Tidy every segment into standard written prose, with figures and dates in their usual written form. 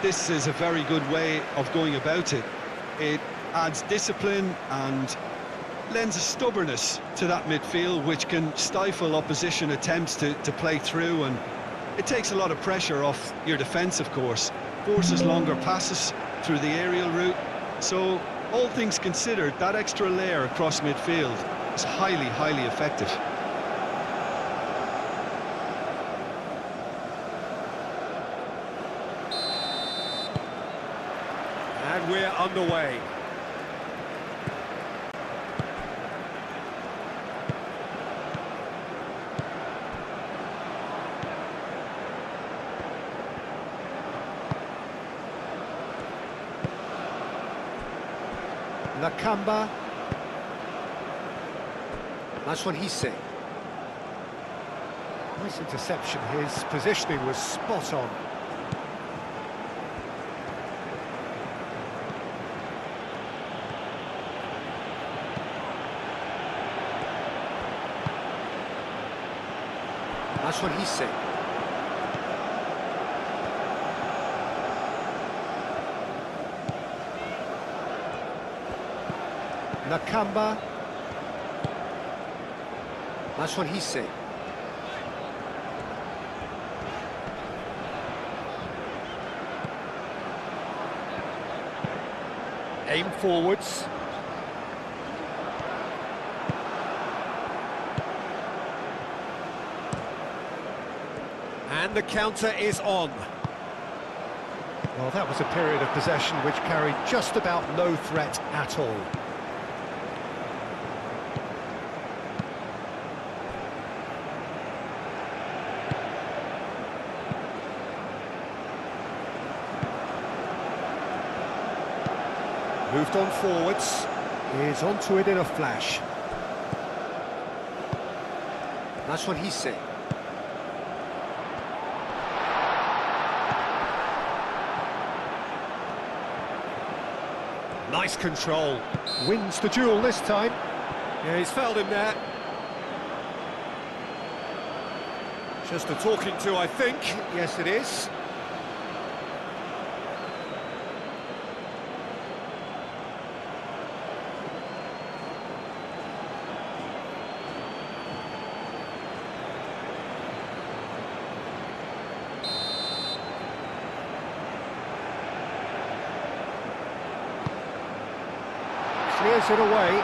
this is a very good way of going about it. It adds discipline and lends a stubbornness to that midfield, which can stifle opposition attempts to play through, and it takes a lot of pressure off your defence, of course. Forces longer passes through the aerial route. So, all things considered, that extra layer across midfield is highly, highly effective. And we're underway. Nakamba. That's what he's saying. Nice interception. His positioning was spot on. That's what he's saying. Nakamba. That's what he's saying. Aim forwards. And the counter is on. Well, that was a period of possession which carried just about no threat at all. Moved on forwards. Is onto it in a flash. That's what he's saying. Nice control. Wins the duel this time. Yeah, he's fouled him there. Just a talking to, I think. Yes, it is. Clears it away.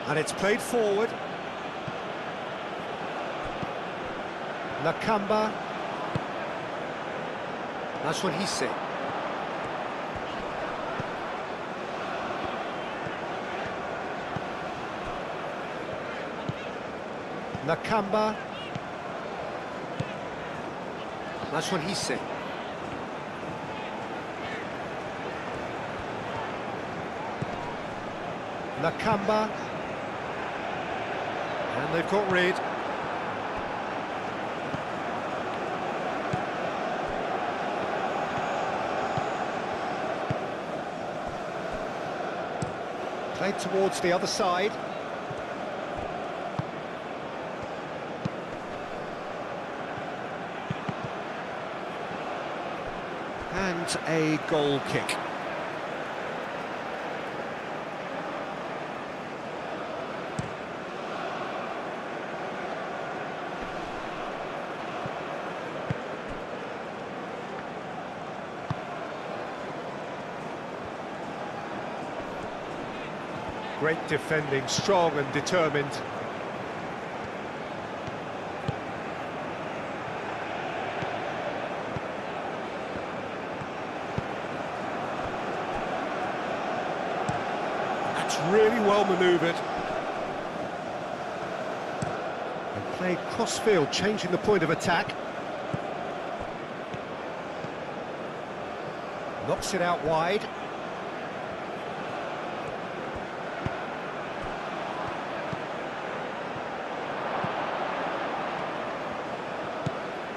And it's played forward. Nakamba. That's what he's saying. Nakamba. That's what he's saying. Nakamba. And they've got rid. Played towards the other side. And a goal kick. Great defending, strong and determined. Really well manoeuvred. And played cross-field, changing the point of attack. Knocks it out wide.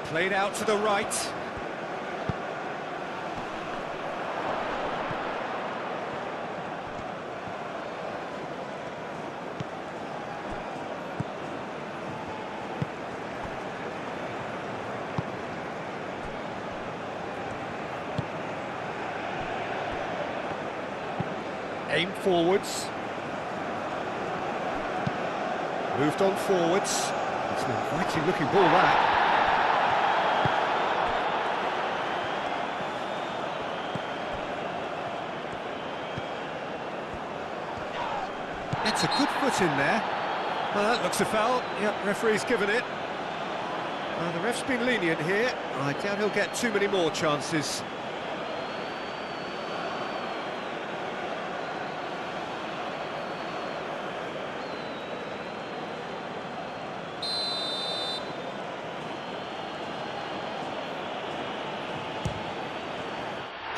Played out to the right. Aimed forwards. Moved on forwards. It's an inviting looking ball, that. It's a good foot in there. Well, that looks a foul. Yep, referee's given it. The ref's been lenient here. I doubt he'll get too many more chances.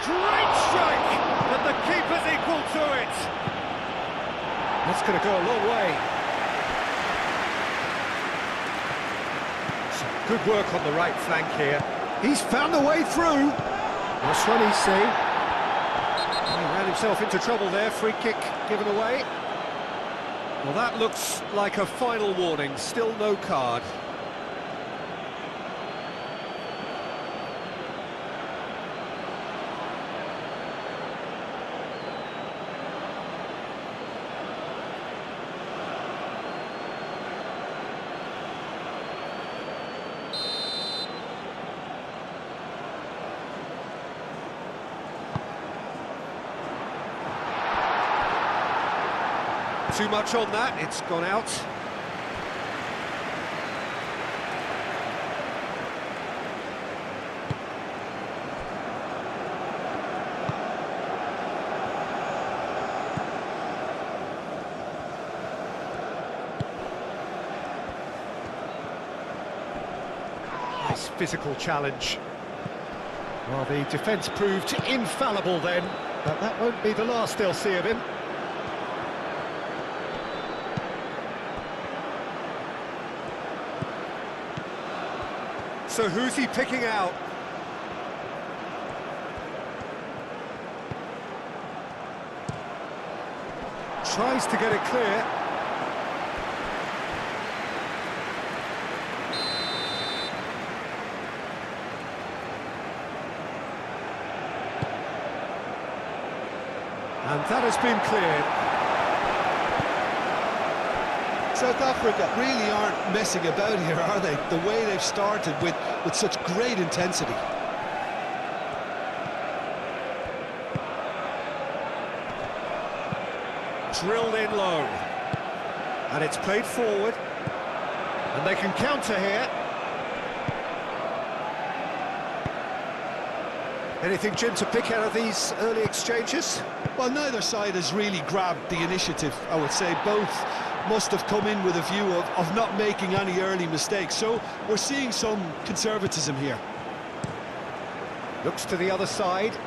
Great strike! But the keeper's equal to it. That's going to go a long way. Some good work on the right flank here. He's found the way through. That's what he's seen. He ran himself into trouble there. Free kick given away. Well, that looks like a final warning. Still no card. Too much on that, it's gone out. Nice physical challenge. Well, the defence proved infallible then, but that won't be the last they'll see of him. So who's he picking out? Tries to get it clear. And that has been cleared. South Africa really aren't messing about here, are they? The way they've started with such great intensity. Drilled in low. And it's played forward. And they can counter here. Anything, Jim, to pick out of these early exchanges? Well, neither side has really grabbed the initiative, I would say. Both must have come in with a view of not making any early mistakes. So we're seeing some conservatism here. Looks to the other side.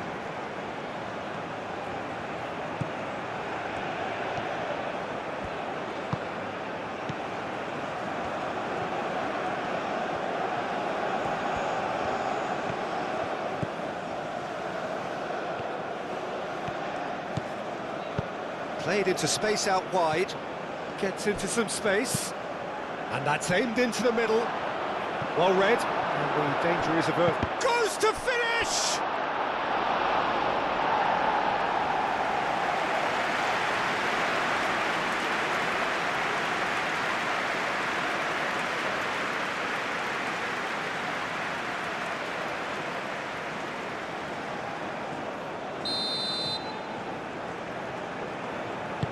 Played into space out wide. Gets into some space. And that's aimed into the middle. Well read. And the danger is averted. Goes to finish!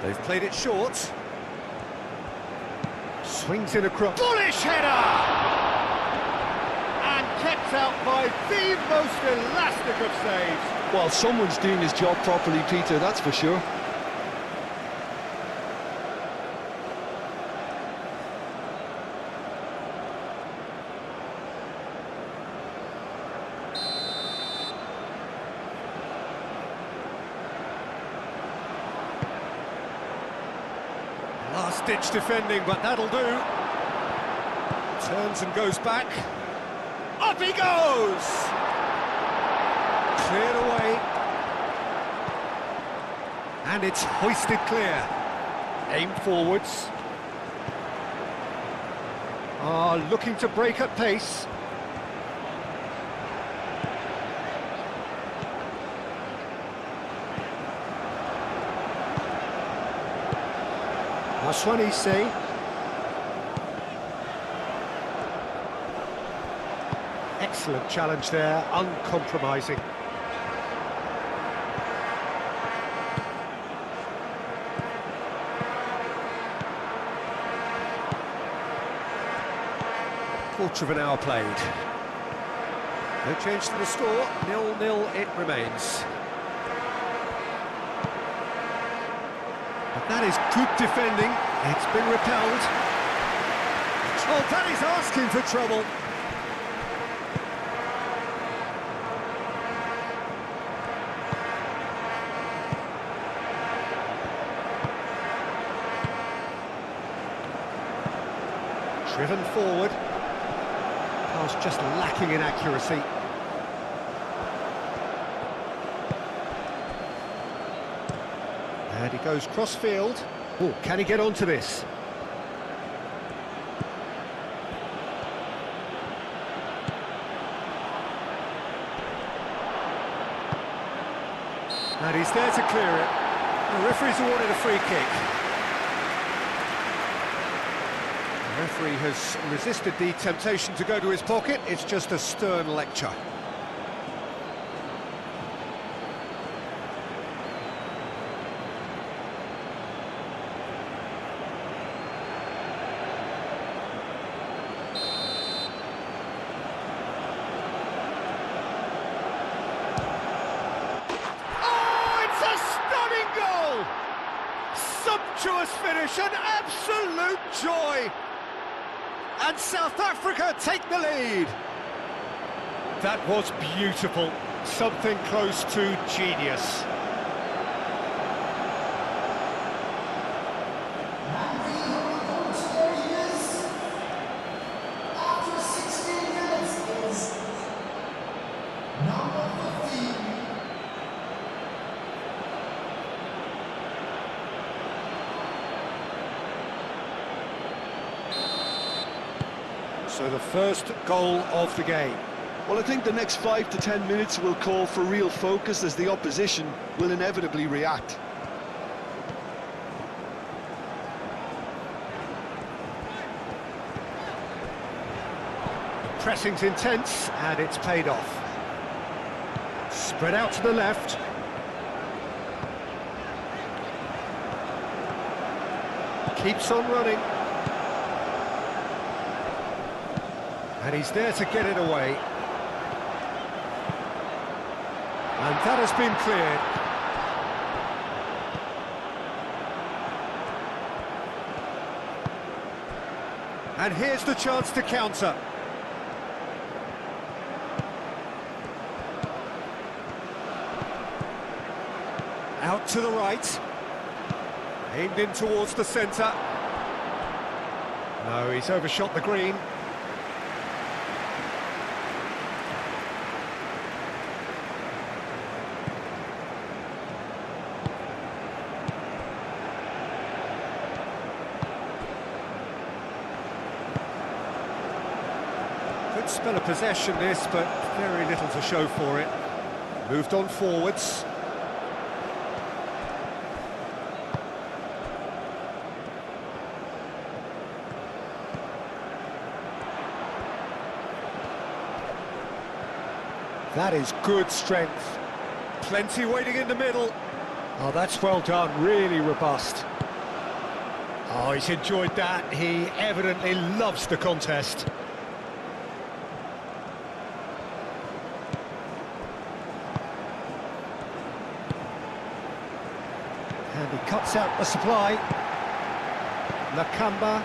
They've played it short. Swings in across. Bullish header! And kept out by the most elastic of saves. Well, someone's doing his job properly, Peter, that's for sure. Last-ditch defending, but that'll do. Turns and goes back. Up he goes! Cleared away. And it's hoisted clear. Aimed forwards. Looking to break at pace. That's when he see. Excellent challenge there, uncompromising. Quarter of an hour played. No change to the score, 0-0 it remains. But that is good defending, it's been repelled. Oh, that is asking for trouble. Driven forward. Pass just lacking in accuracy. And he goes cross-field. Oh, can he get onto this? And he's there to clear it. The referee's awarded a free kick. The referee has resisted the temptation to go to his pocket. It's just a stern lecture. Sumptuous finish, an absolute joy! And South Africa take the lead! That was beautiful, something close to genius. After 16 minutes is number 15. So the first goal of the game. Well, I think the next 5 to 10 minutes will call for real focus as the opposition will inevitably react. Pressing's intense, and it's paid off. Spread out to the left. Keeps on running. And he's there to get it away. And that has been cleared. And here's the chance to counter. Out to the right. Aimed in towards the centre. No, he's overshot the green. Good spell of possession this, but very little to show for it. Moved on forwards. That is good strength. Plenty waiting in the middle. Oh, that's well done, really robust. Oh, he's enjoyed that. He evidently loves the contest. And he cuts out the supply. Nakamba.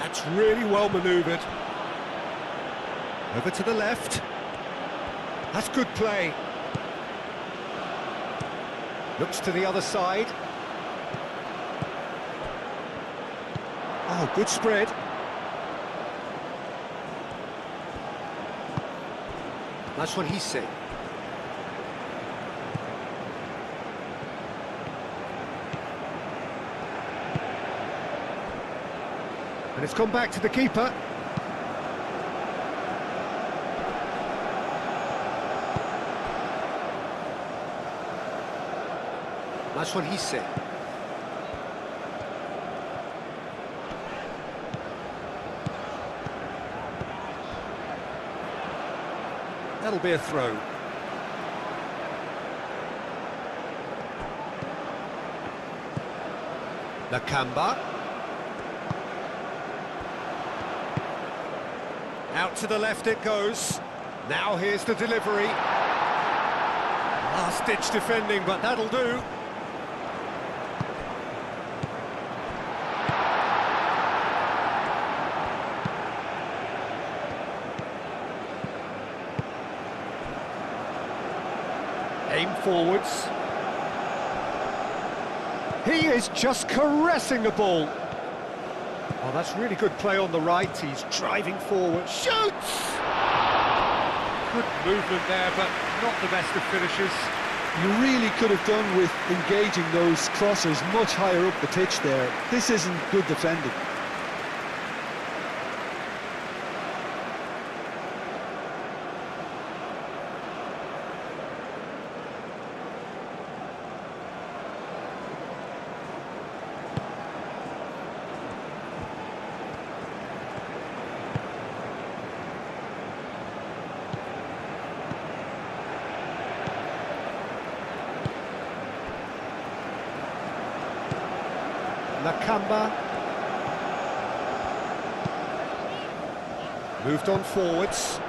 That's really well manoeuvred. Over to the left. That's good play. Looks to the other side. Oh, good spread. That's what he said. And it's gone back to the keeper. That's what he said. That'll be a throw. Nakamba. Out to the left it goes. Now here's the delivery. Last-ditch defending, but that'll do. Aim forwards. He is just caressing the ball. Oh, that's really good play on the right. He's driving forward. Shoots! Good movement there, but not the best of finishes. You really could have done with engaging those crossers much higher up the pitch there. This isn't good defending. Nakamba. Moved on forwards.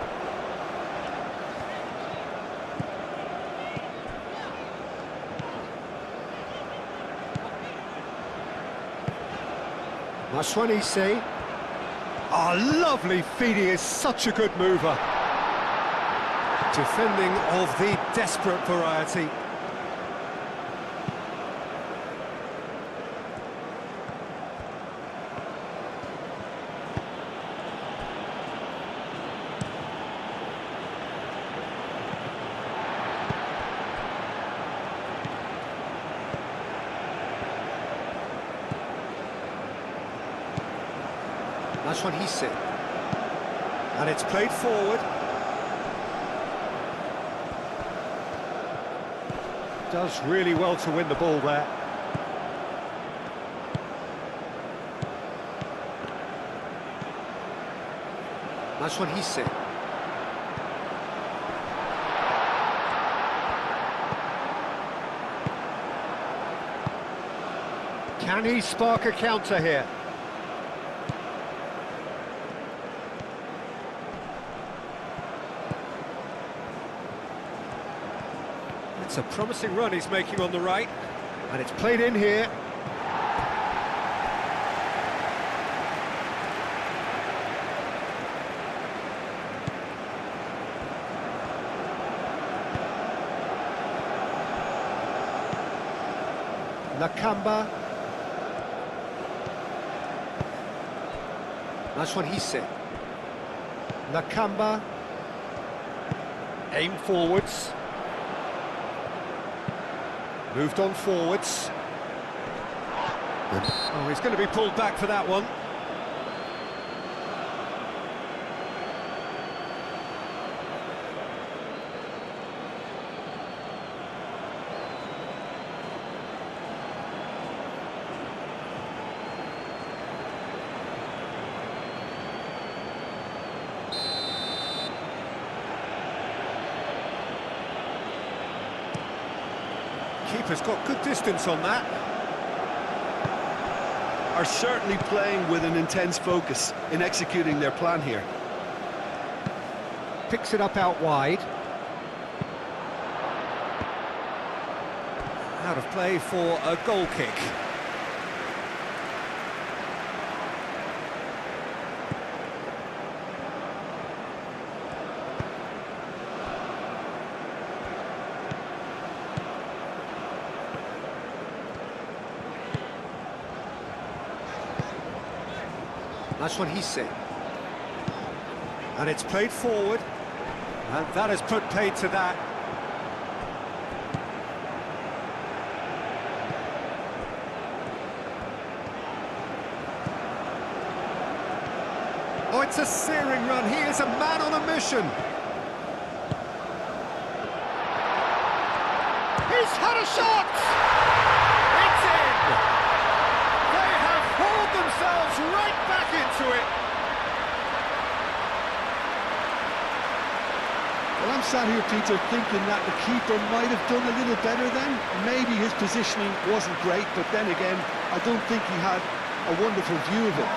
Maswanise. Oh, lovely feed, he is such a good mover. Defending of the desperate variety. That's what he said. And it's played forward. Does really well to win the ball there. That's what he said. Can he spark a counter here? It's a promising run he's making on the right, and it's played in here. Nakamba. That's what he said. Nakamba. Aim forwards. Moved on forwards. Oh, he's going to be pulled back for that one. Keeper's got good distance on that. Are certainly playing with an intense focus in executing their plan here. Picks it up out wide. Out of play for a goal kick. That's what he said. And it's played forward. And that has put paid to that. Oh, it's a searing run. He is a man on a mission. He's had a shot! It's in! They have hauled themselves right back into it. Well, I'm sat here, Peter, thinking that the keeper might have done a little better then. Maybe his positioning wasn't great, but then again, I don't think he had a wonderful view of it.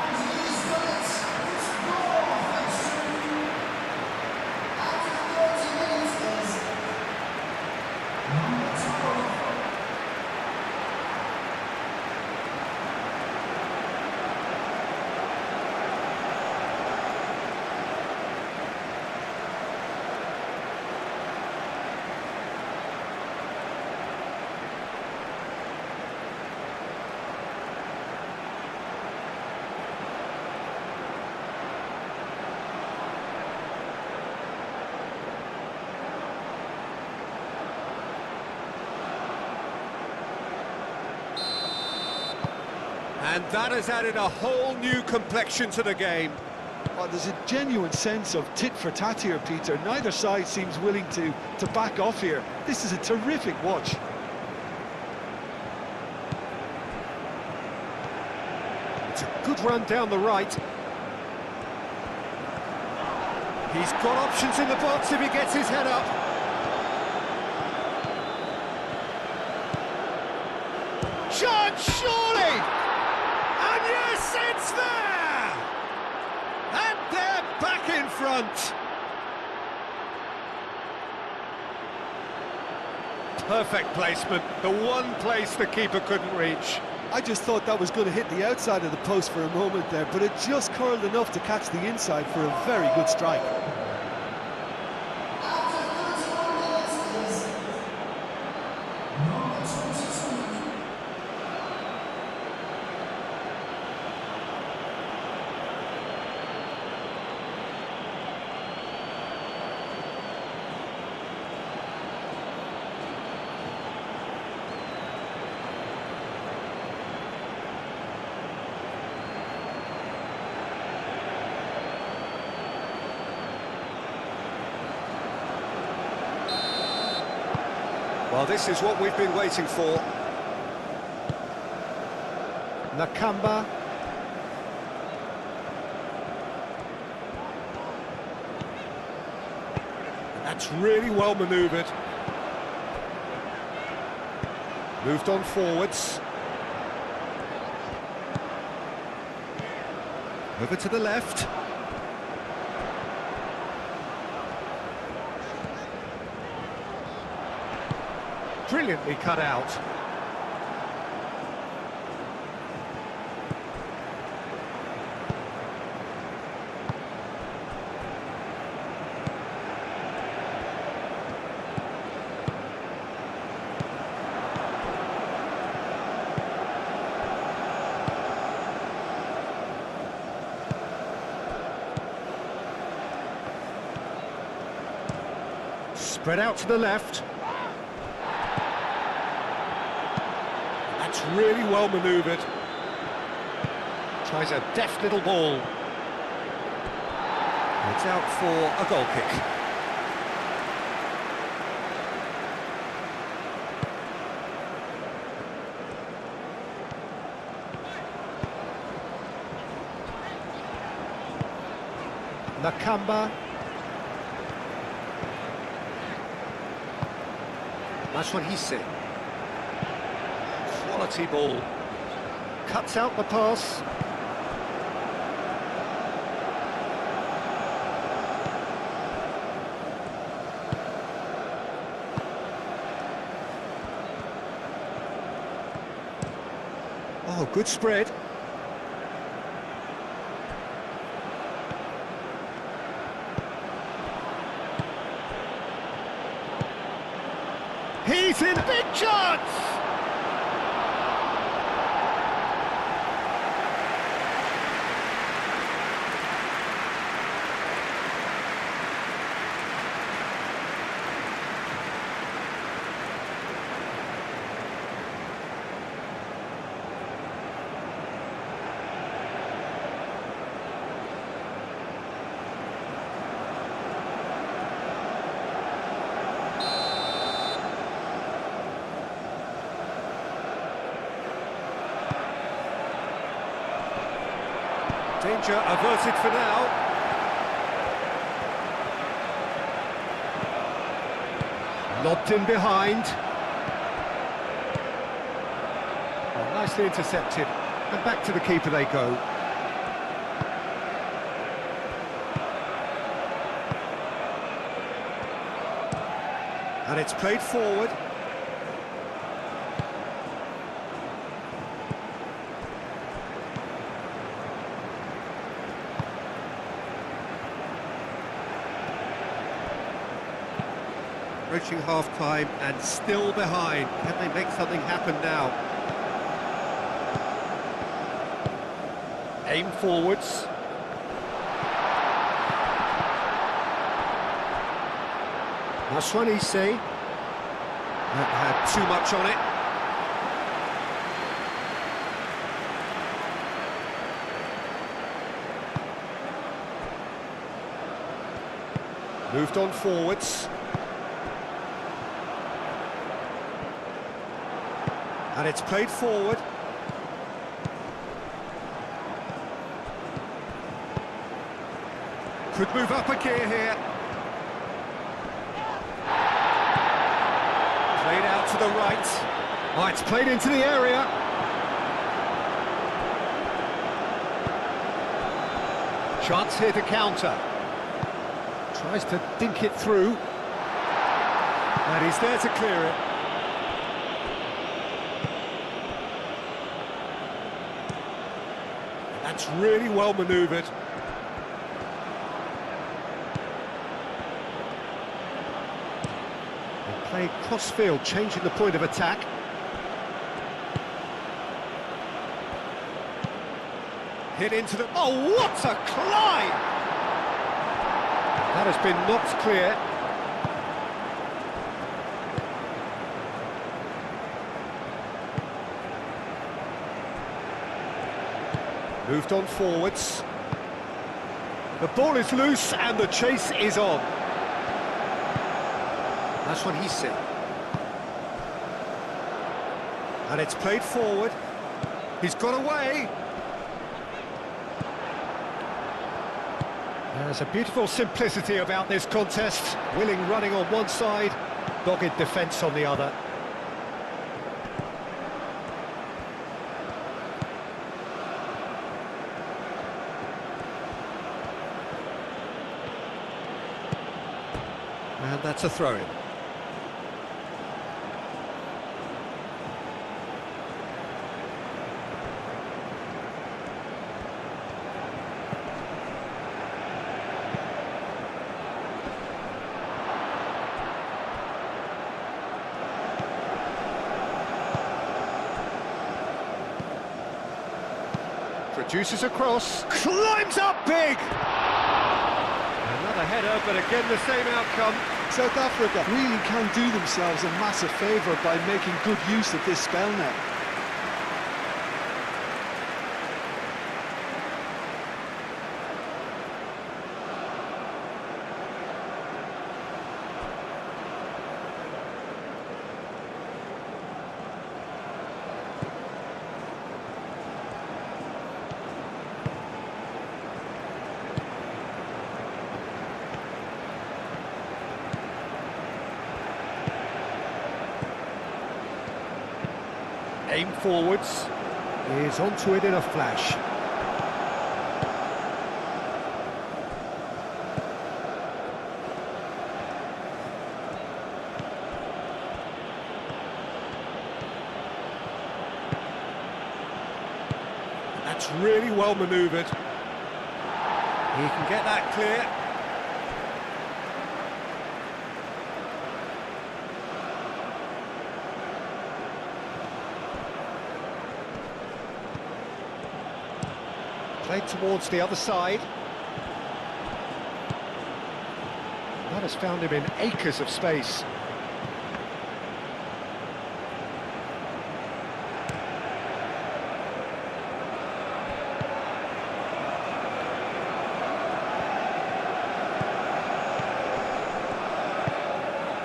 And that has added a whole new complexion to the game. Oh, there's a genuine sense of tit for tat here, Peter. Neither side seems willing to back off here. This is a terrific watch. It's a good run down the right. He's got options in the box if he gets his head up. Chance, surely! And yes, it's there! And they're back in front. Perfect placement, the one place the keeper couldn't reach. I just thought that was going to hit the outside of the post for a moment there, but it just curled enough to catch the inside for a very good strike. Well, this is what we've been waiting for. Nakamba. That's really well manoeuvred. Moved on forwards. Over to the left. Brilliantly cut out. Spread out to the left. That's really well manoeuvred. Tries a deft little ball. It's out for a goal kick. Nakamba. That's what he said. Quality ball. Cuts out the pass. Oh, good spread. He's in big chance! Danger averted for now. Lobbed in behind. Oh, nicely intercepted. And back to the keeper they go. And it's played forward. Approaching half-time and still behind. Can they make something happen now? Aim forwards. Naswanisi. That had too much on it. Moved on forwards. And it's played forward. Could move up a gear here. Played out to the right. Oh, it's played into the area. Chance here to counter. Tries to dink it through. And he's there to clear it. That's really well manoeuvred. They play cross-field, changing the point of attack. Hit into the... Oh, what a climb! That has been knocked clear. Moved on forwards. The ball is loose and the chase is on. That's what he said. And it's played forward. He's got away. There's a beautiful simplicity about this contest. Willing running on one side, dogged defence on the other. And that's a throw-in. Produces a cross, climbs up big! Another header, but again the same outcome. South Africa really can do themselves a massive favour by making good use of this spell now. Aim forwards. He's onto it in a flash. That's really well manoeuvred. He can get that clear. Played towards the other side. That has found him in acres of space.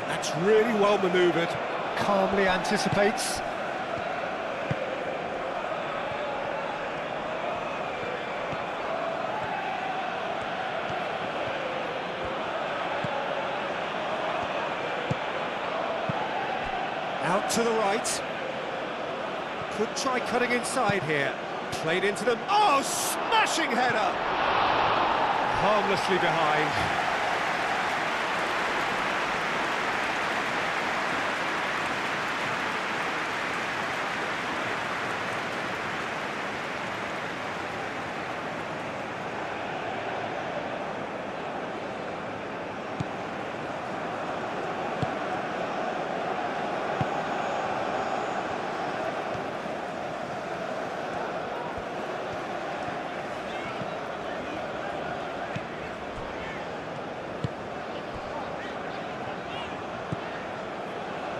That's really well manoeuvred. Calmly anticipates. to the right. Could try cutting inside here. Played into them. Oh, smashing header! Harmlessly behind.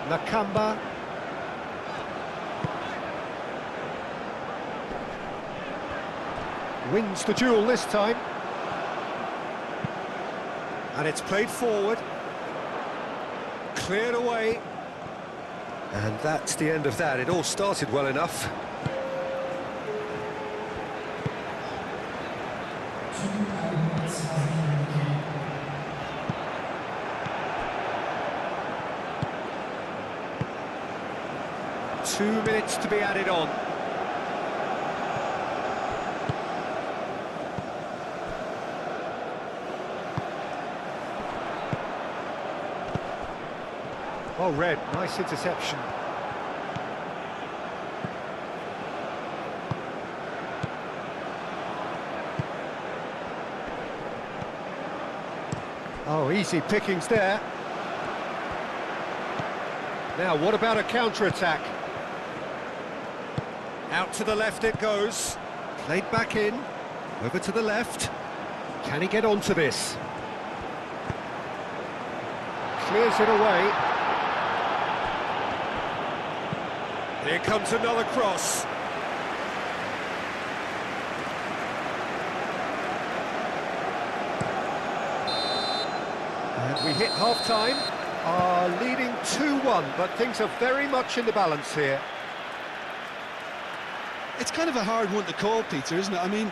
Nakamba. Wins the duel this time. And it's played forward. Cleared away. And that's the end of that. It all started well enough. Two minutes to be added on. Well read, nice interception. Oh, easy pickings there. Now, what about a counter-attack? Out to the left it goes. Played back in. Over to the left. Can he get onto this? Clears it away. Here comes another cross. And we hit half-time. Are leading 2-1, but things are very much in the balance here. It's kind of a hard one to call, Peter, isn't it? I mean,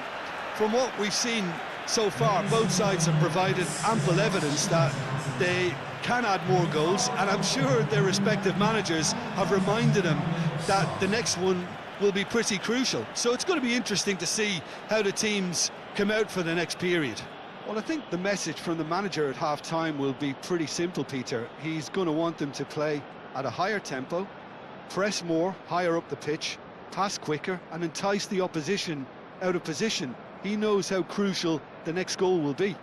from what we've seen so far, both sides have provided ample evidence that they can add more goals, and I'm sure their respective managers have reminded them that the next one will be pretty crucial. So it's going to be interesting to see how the teams come out for the next period. Well, I think the message from the manager at half-time will be pretty simple, Peter. He's going to want them to play at a higher tempo, press more, higher up the pitch, pass quicker and entice the opposition out of position. He knows how crucial the next goal will be.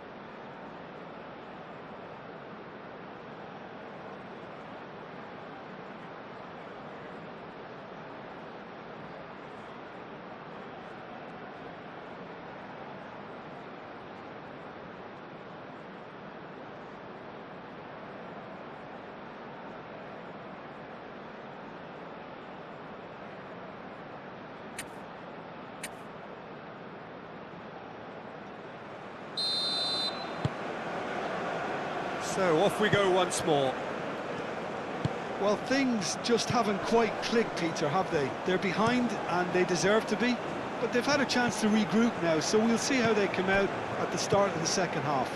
So off we go once more. Well, things just haven't quite clicked, Peter, have they? They're behind and they deserve to be, but they've had a chance to regroup now, so we'll see how they come out at the start of the second half.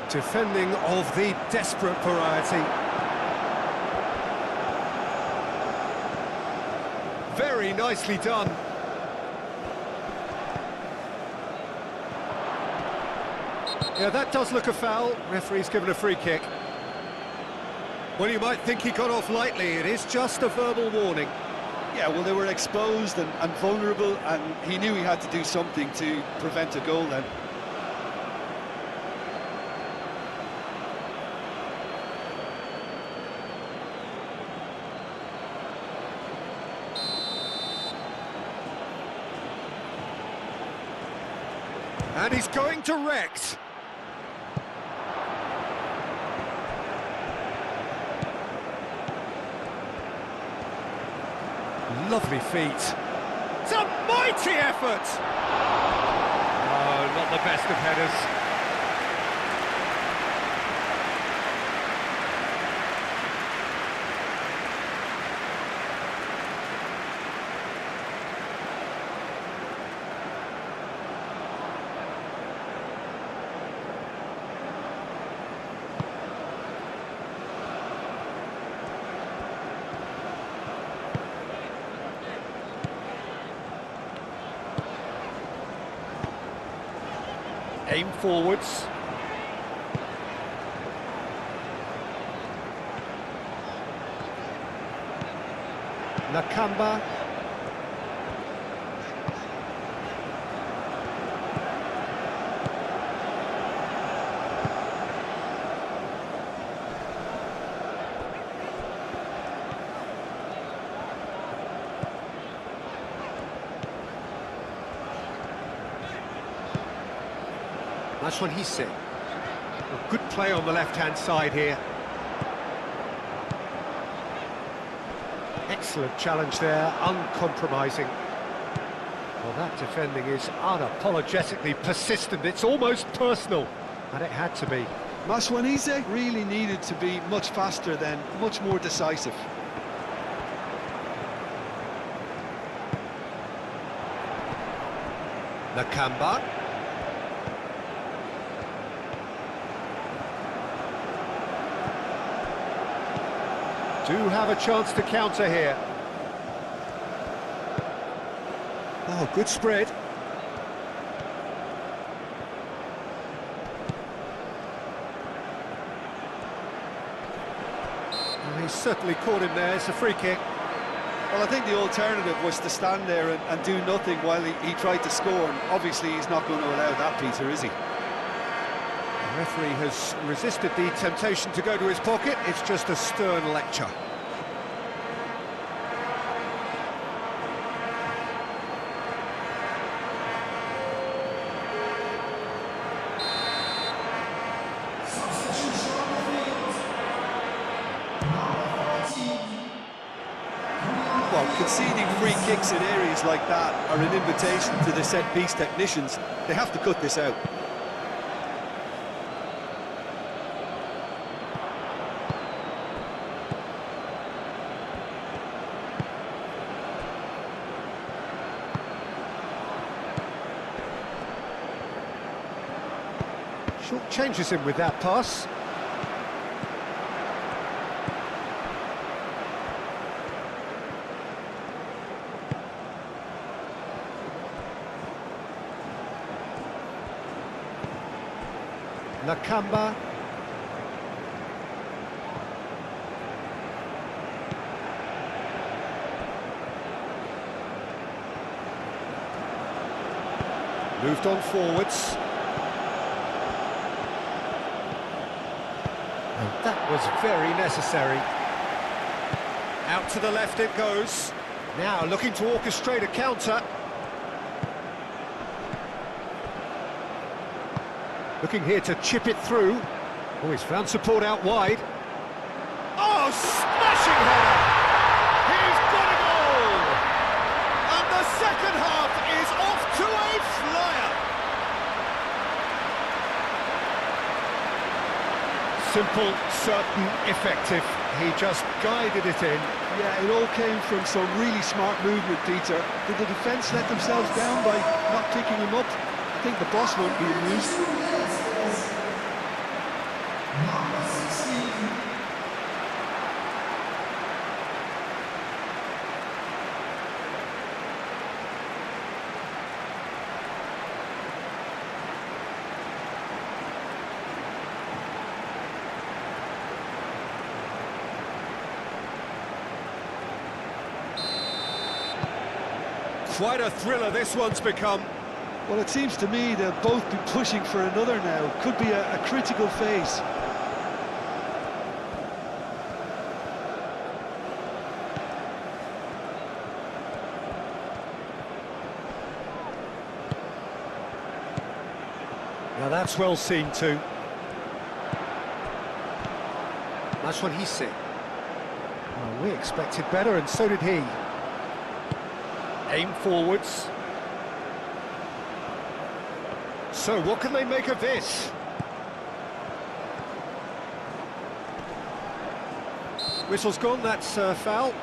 Defending of the desperate variety. Very nicely done. Yeah, that does look a foul. Referee's given a free kick. Well, you might think he got off lightly. It is just a verbal warning. Yeah, well, they were exposed and vulnerable, and he knew he had to do something to prevent a goal then. And he's going direct. Lovely feet. It's a mighty effort! Oh, not the best of headers. Aim forwards. Nakamba. That's what he said. A good play on the left-hand side here. Excellent challenge there, uncompromising. Well, that defending is unapologetically persistent. It's almost personal, and it had to be. Maswanise really needed to be much faster then, much more decisive. Nakamba. Do have a chance to counter here. Oh, good spread. Well, he's certainly caught him there. It's a free kick. Well, I think the alternative was to stand there and do nothing while he tried to score, and obviously he's not going to allow that, Peter, is he? The referee has resisted the temptation to go to his pocket. It's just a stern lecture. Well, conceding free kicks in areas like that are an invitation to the set-piece technicians. They have to cut this out. Short changes him with that pass. Nakamba. Moved on forwards. And that was very necessary. Out to the left it goes. Now looking to orchestrate a counter. Looking here to chip it through. Oh, he's found support out wide. Oh, smashing header! He's got a goal! And the second half is off to a flyer! Simple, certain, effective. He just guided it in. Yeah, it all came from some really smart movement, Peter. Did the defence let themselves down by not picking him up? I think the boss won't be amused. Quite a thriller this one's become. Well, it seems to me they'll both be pushing for another now. Could be a critical phase. Now that's well seen too. That's what he said. Well, we expected better, and so did he. Aim forwards. So what can they make of this? Whistle's gone, that's foul.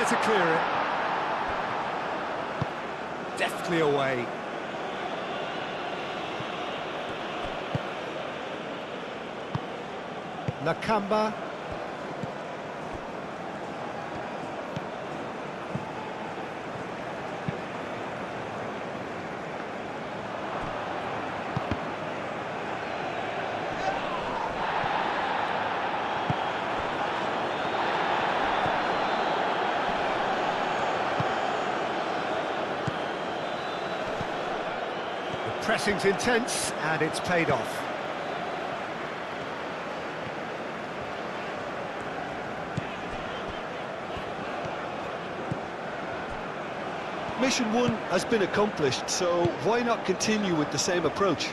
there to clear it. Deftly away. Nakamba. Pressing's intense, and it's paid off. Mission 1 has been accomplished, so why not continue with the same approach?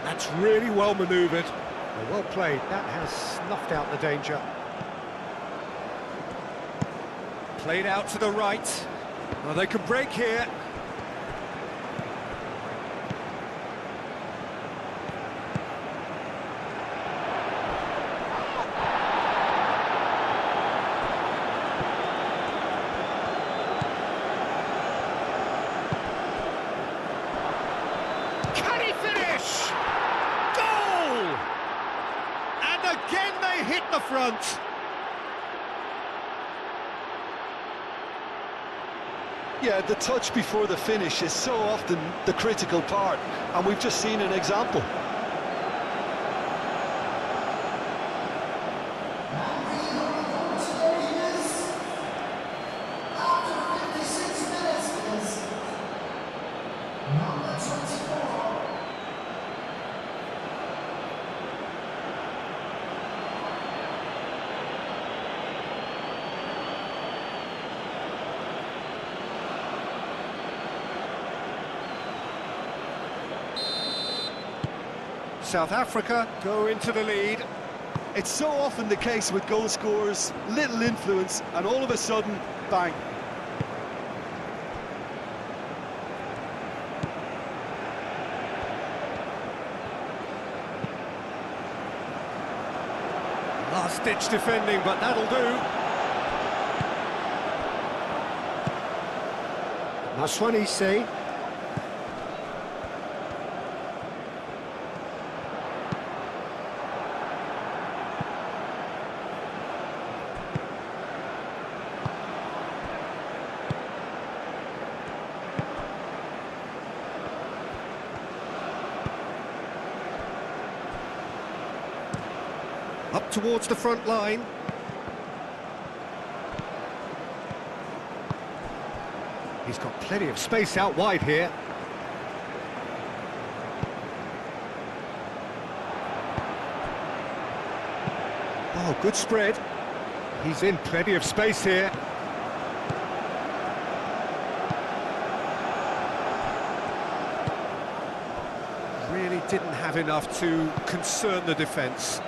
That's really well manoeuvred. Well played. That has snuffed out the danger. Played out to the right. Well, they can break here. Can he finish? Goal! And again they hit the front. Yeah, the touch before the finish is so often the critical part, and we've just seen an example. After 56 minutes is number 24. South Africa go into the lead. It's so often the case with goal scorers, little influence, and all of a sudden, bang. Last-ditch defending, but that'll do. Maswanise. Up towards the front line. He's got plenty of space out wide here. Oh, good spread. He's in plenty of space here. Really didn't have enough to concern the defence.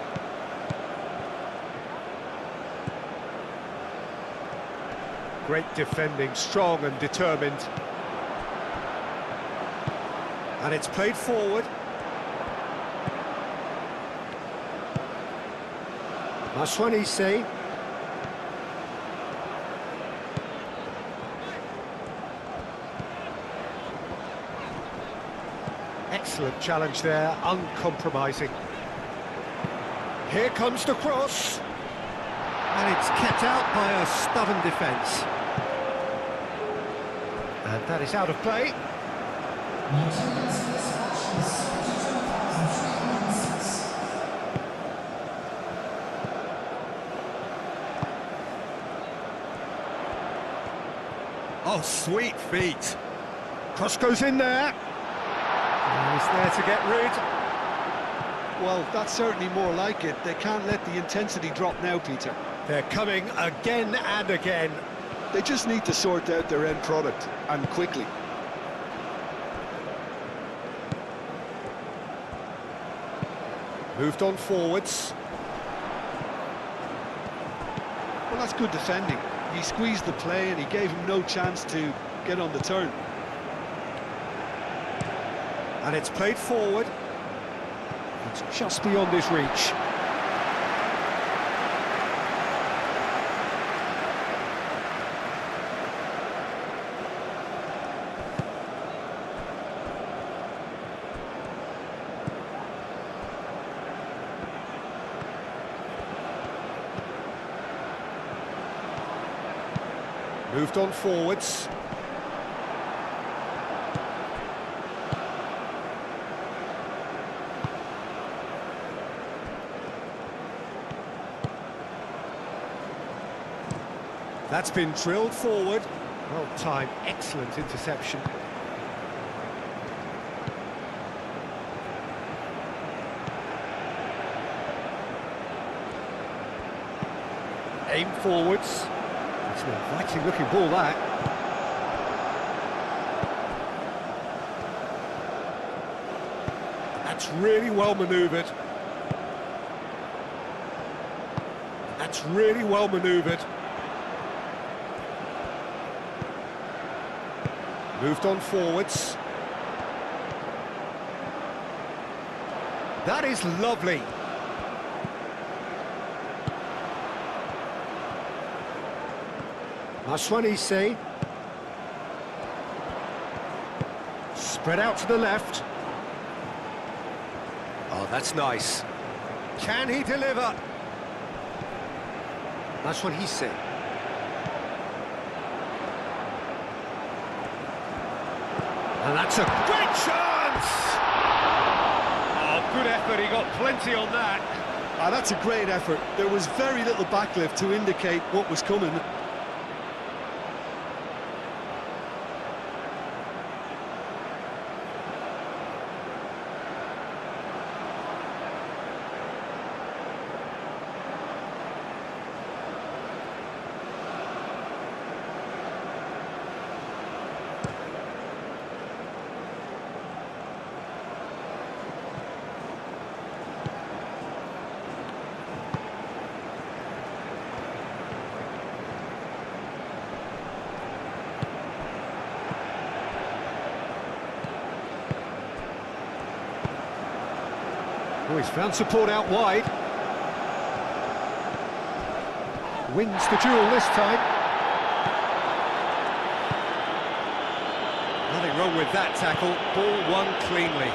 Great defending, strong and determined. And it's played forward. Maswanise. Excellent challenge there, uncompromising. Here comes the cross. And it's kept out by a stubborn defence. And that is out of play. The attendance for this match is 72,306. Oh, sweet feet. Cross goes in there. And he's there to get rid. Well, that's certainly more like it. They can't let the intensity drop now, Peter. They're coming again and again. They just need to sort out their end product, and quickly. Moved on forwards. Well, that's good defending. He squeezed the play and he gave him no chance to get on the turn. And it's played forward. It's just beyond his reach. Moved on forwards. That's been drilled forward. Well timed, excellent interception. Aim forwards. It's an inviting looking ball, that. That's really well manoeuvred. That's really well manoeuvred. Moved on forwards. That is lovely. Maswanise. Spread out to the left. Oh, that's nice. Can he deliver? Maswanise. And that's a great chance! Oh, good effort, he got plenty on that. That's a great effort. There was very little backlift to indicate what was coming. Oh, he's found support out wide. Wins the duel this time. Nothing wrong with that tackle. Ball won cleanly.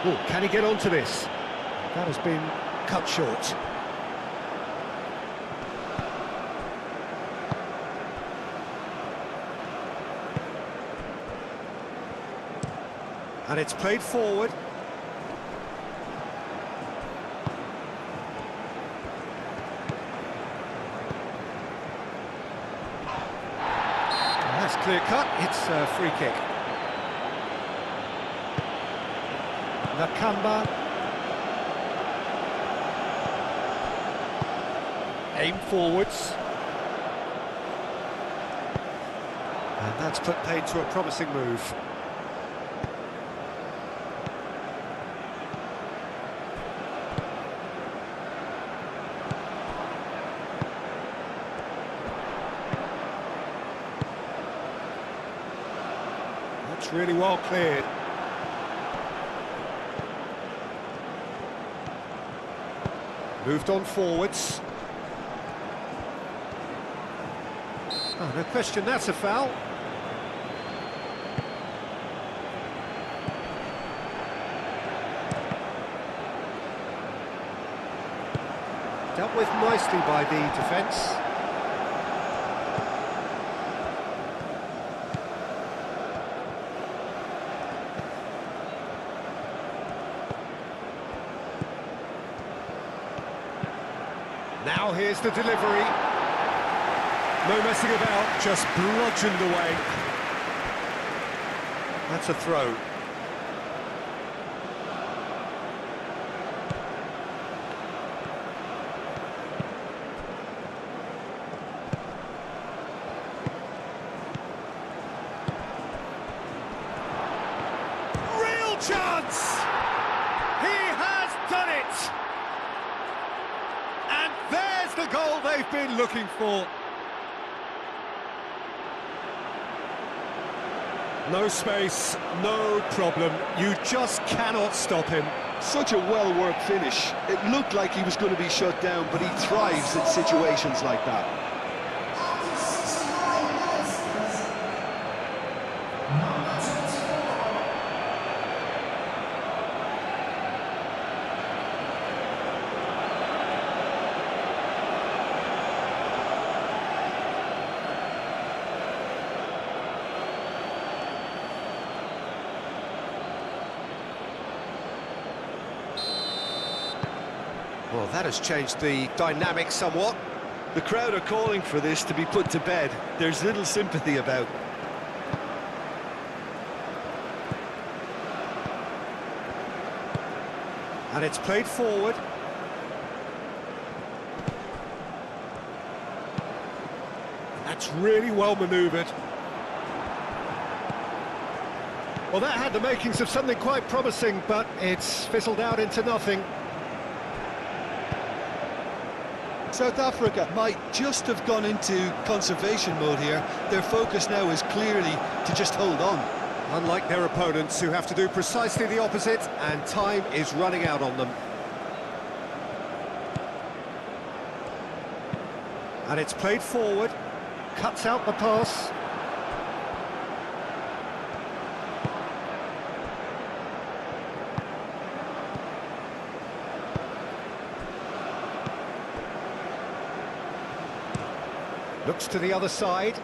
Oh, can he get onto this? That has been cut short. And it's played forward. That's clear cut. It's a free kick. Nakamba. Aim forwards. And that's put paid to a promising move. That's really well cleared. Moved on forwards. Oh, no question, that's a foul. Dealt with nicely by the defence. Now here's the delivery. No messing about, just bludgeoned away. That's a throw. Real chance! He has done it! And there's the goal they've been looking for. No space, no problem. You just cannot stop him. Such a well-worked finish. It looked like he was going to be shut down, but he thrives in situations like that. After 69 minutes, number 24. Well, that has changed the dynamic somewhat. The crowd are calling for this to be put to bed. There's little sympathy about. And it's played forward. That's really well manoeuvred. Well, that had the makings of something quite promising, but it's fizzled out into nothing. South Africa might just have gone into conservation mode here. Their focus now is clearly to just hold on. Unlike their opponents, who have to do precisely the opposite, and time is running out on them. And it's played forward, cuts out the pass. Looks to the other side.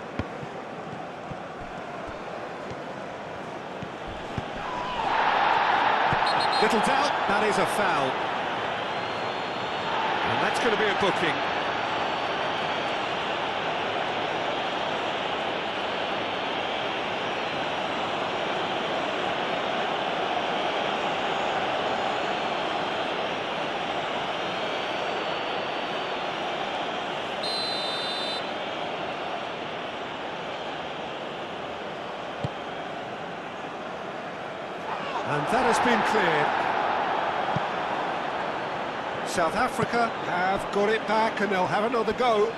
Little doubt, that is a foul. And that's going to be a booking. And that has been cleared. South Africa have got it back and they'll have another go.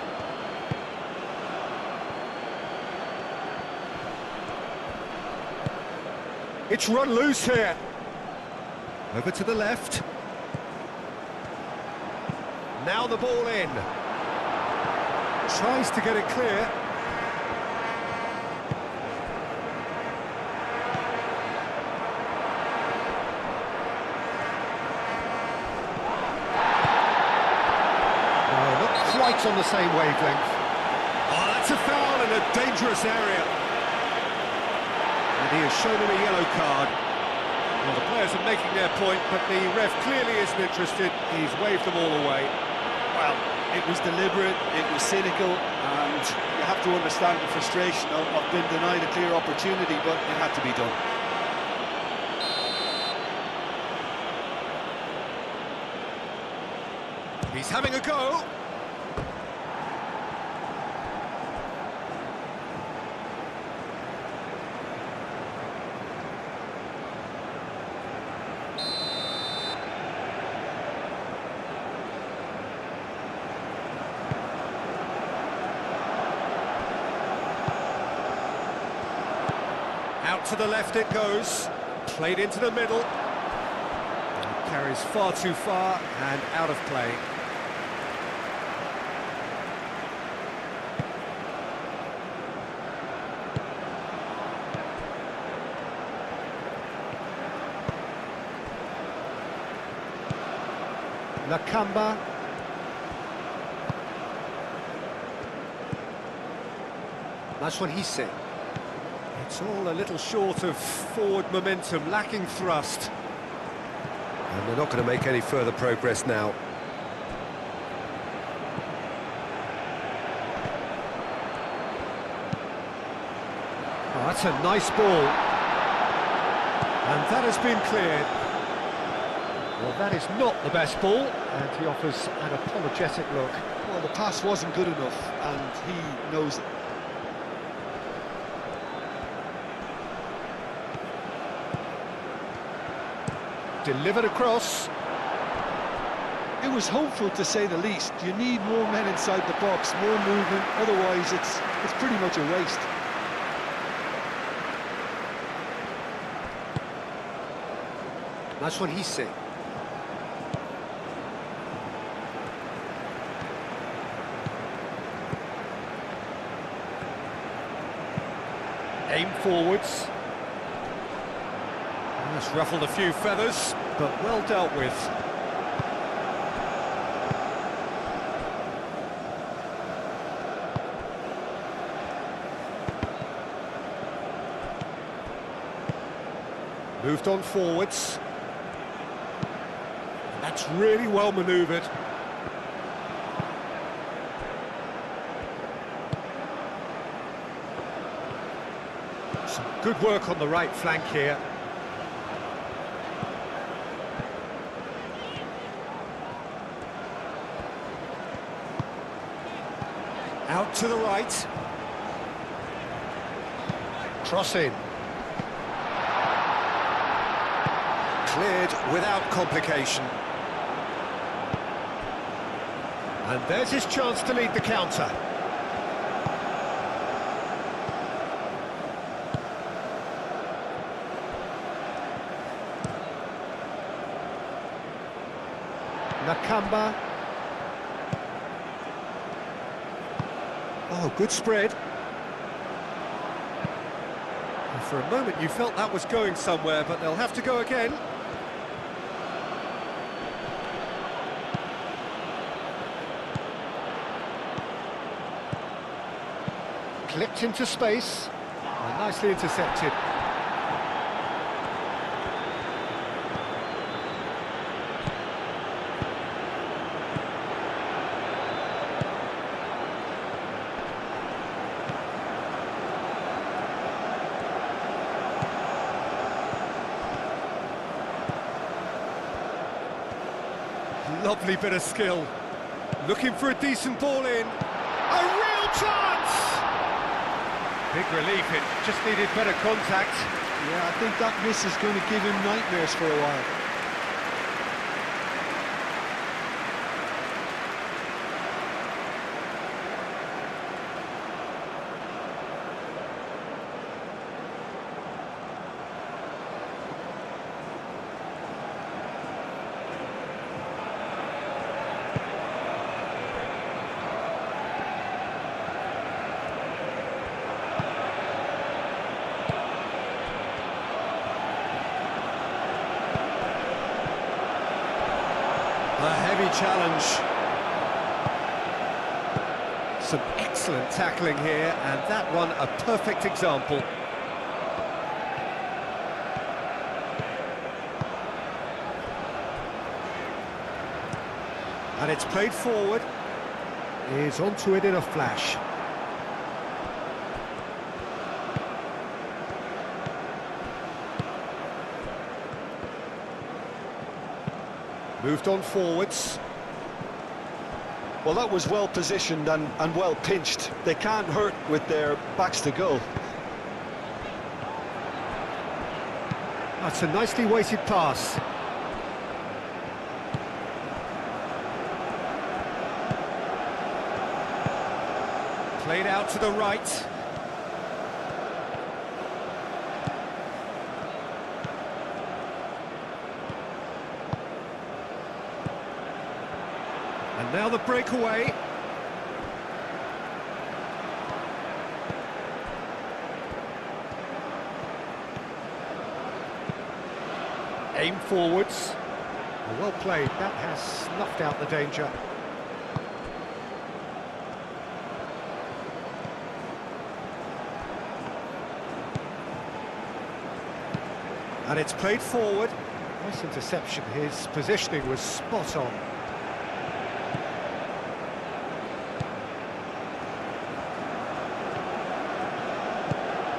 It's run loose here. Over to the left. Now the ball in. Tries to get it clear. Right on the same wavelength. Oh, that's a foul in a dangerous area. And he has shown him a yellow card. Well, the players are making their point, but the ref clearly isn't interested. He's waved them all away. Well, it was deliberate, it was cynical, and you have to understand the frustration of being denied a clear opportunity, but it had to be done. He's having a go. Out to the left it goes, played into the middle. It carries far too far and out of play. Nakamba. That's what he's saying. It's all a little short of forward momentum, lacking thrust. And they're not going to make any further progress now. Oh, that's a nice ball. And that has been cleared. Well, that is not the best ball, and he offers an apologetic look. Well, the pass wasn't good enough, and he knows it. Delivered across. It was hopeful, to say the least. You need more men inside the box, more movement, otherwise it's pretty much a waste. That's what he's saying. Aim forwards. That's ruffled a few feathers, but well dealt with. Moved on forwards. That's That's really well manoeuvred. Some good work on the right flank here. Out to the right. Cross in. Cleared without complication. And there's his chance to lead the counter. Nakamba. Oh, good spread. And for a moment you felt that was going somewhere, but they'll have to go again. Clipped into space. And nicely intercepted. Lovely bit of skill. Looking for a decent ball in. A real chance! Big relief, it just needed better contact. Yeah, I think that miss is going to give him nightmares for a while. A heavy challenge. Some excellent tackling here, and that one a perfect example. And it's played forward. He's onto it in a flash. Moved on forwards. Well, that was well positioned and well pinched. They can't hurt with their backs to goal. That's a nicely weighted pass. Played out to the right. And now the breakaway. Aim forwards. Well played, that has snuffed out the danger. And it's played forward. Nice interception, his positioning was spot on.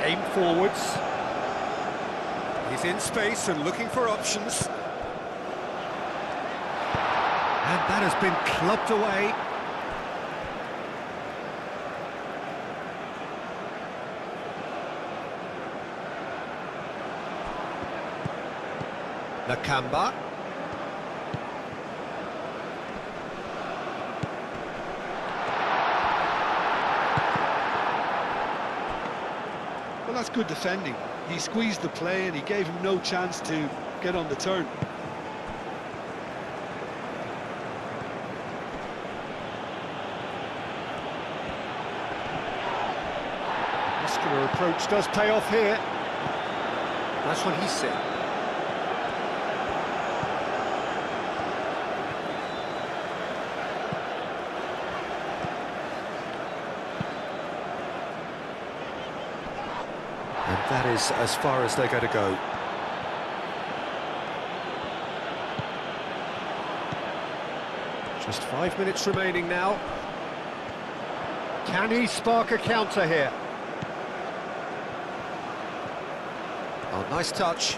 Aim forwards. He's in space and looking for options. And that has been clubbed away. Nakamba. Well, that's good defending. He squeezed the play and he gave him no chance to get on the turn. Muscular approach does pay off here. That's what he said. And that is as far as they're going to go. Just 5 minutes remaining now. Can he spark a counter here? Oh, nice touch.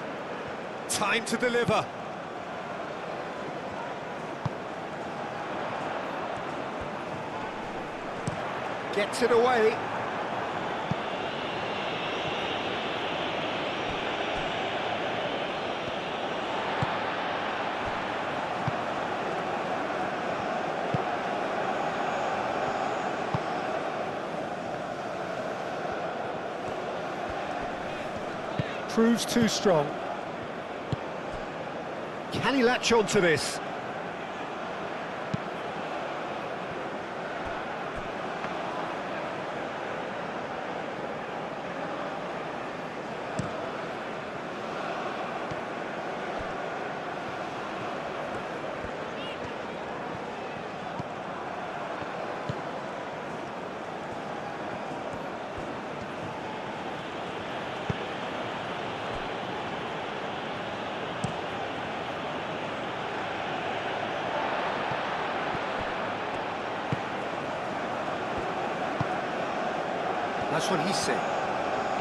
Time to deliver. Gets it away. Proves too strong. Can he latch on to this? That's what he said.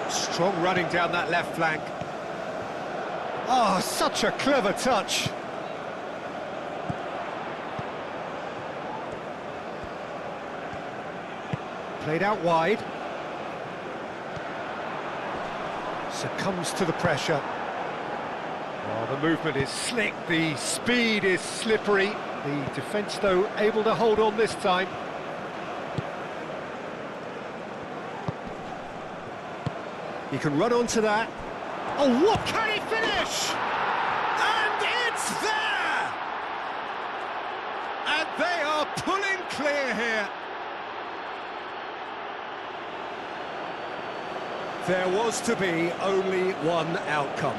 Strong running down that left flank. Oh, such a clever touch. Played out wide. Succumbs to the pressure. Oh, the movement is slick, the speed is slippery. The defence, though, able to hold on this time. He can run onto that. Oh, what can he finish? And it's there! And they are pulling clear here. There was to be only one outcome.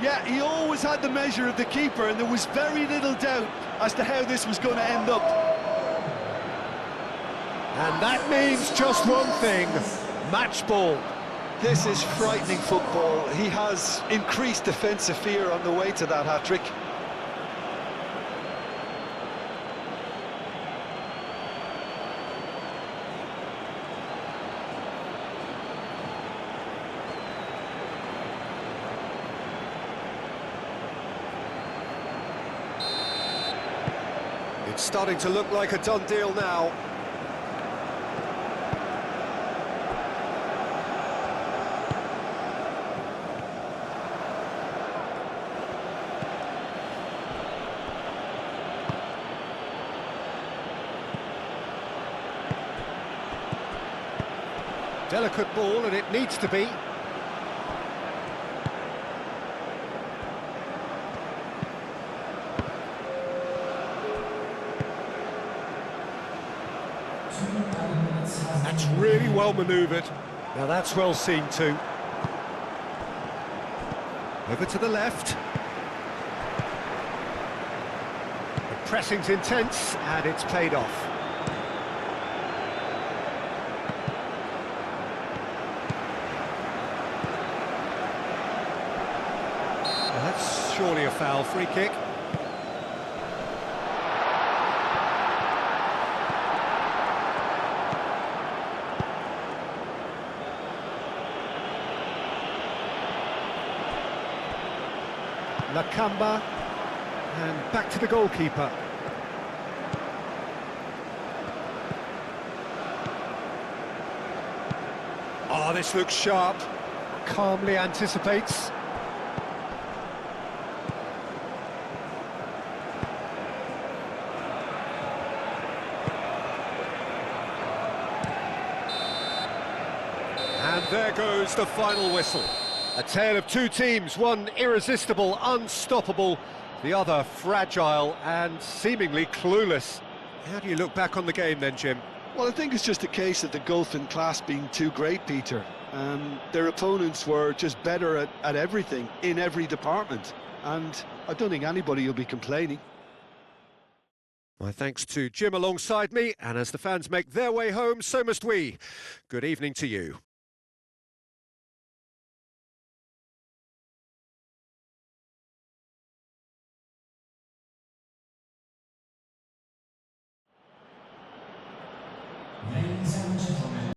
Yeah, he always had the measure of the keeper, and there was very little doubt as to how this was going to end up. And that means just one thing, match ball. This is frightening football. He has increased defensive fear on the way to that hat-trick. It's starting to look like a done deal now. Delicate ball, and it needs to be. That's really well manoeuvred. Now that's well seen too. Over to the left. The pressing's intense, and it's paid off. That's surely a foul. Free kick. Nakamba, and back to the goalkeeper. Oh, this looks sharp. Calmly anticipates. And there goes the final whistle. A tale of two teams, one irresistible, unstoppable, the other fragile and seemingly clueless. How do you look back on the game then, Jim? Well, I think it's just a case of the gulf in class being too great, Peter. Their opponents were just better at everything, in every department. And I don't think anybody will be complaining. My thanks to Jim alongside me, and as the fans make their way home, so must we. Good evening to you.